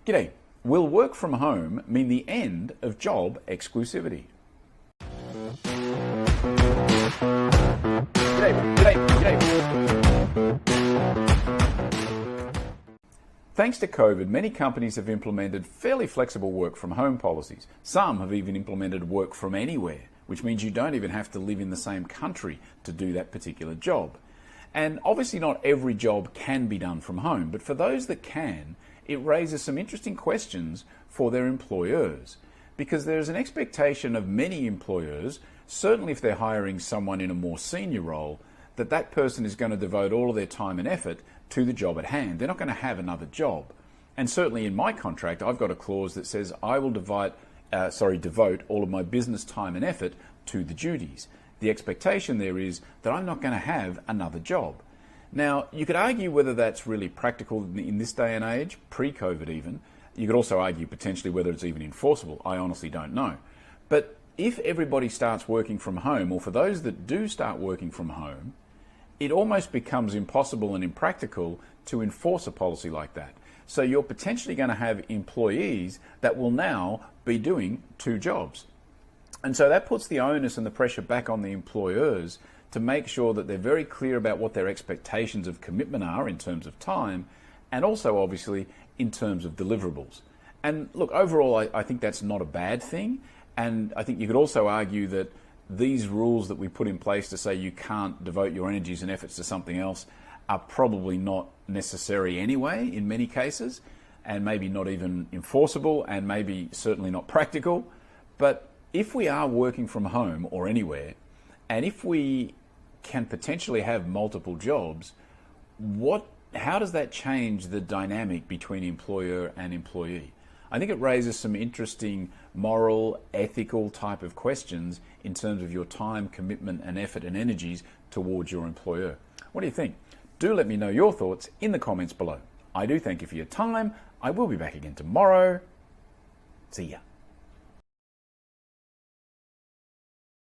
G'day. Will work from home mean the end of job exclusivity? Thanks to COVID, many companies have implemented fairly flexible work from home policies. Some have even implemented work from anywhere, which means you don't even have to live in the same country to do that particular job. And obviously not every job can be done from home, but for those that can, it raises some interesting questions for their employers, because there's an expectation of many employers, certainly if they're hiring someone in a more senior role, that that person is going to devote all of their time and effort to the job at hand. They're not going to have another job. And certainly in my contract, I've got a clause that says I will devote all of my business time and effort to the duties. The expectation there is that I'm not going to have another job. Now, you could argue whether that's really practical in this day and age, pre-COVID even. You could also argue potentially whether it's even enforceable. I honestly don't know. But if everybody starts working from home, or for those that do start working from home, it almost becomes impossible and impractical to enforce a policy like that. So you're potentially going to have employees that will now be doing two jobs. And so that puts the onus and the pressure back on the employers to make sure that they're very clear about what their expectations of commitment are in terms of time, and also obviously in terms of deliverables. And look, overall, I think that's not a bad thing. And I think you could also argue that these rules that we put in place to say you can't devote your energies and efforts to something else are probably not necessary anyway in many cases, and maybe not even enforceable, and maybe certainly not practical. But if we are working from home or anywhere, and if we can potentially have multiple jobs, how does that change the dynamic between employer and employee? I think it raises some interesting moral, ethical type of questions in terms of your time, commitment and effort and energies towards your employer. What do you think? Do let me know your thoughts in the comments below. I do thank you for your time. I will be back again tomorrow. See ya.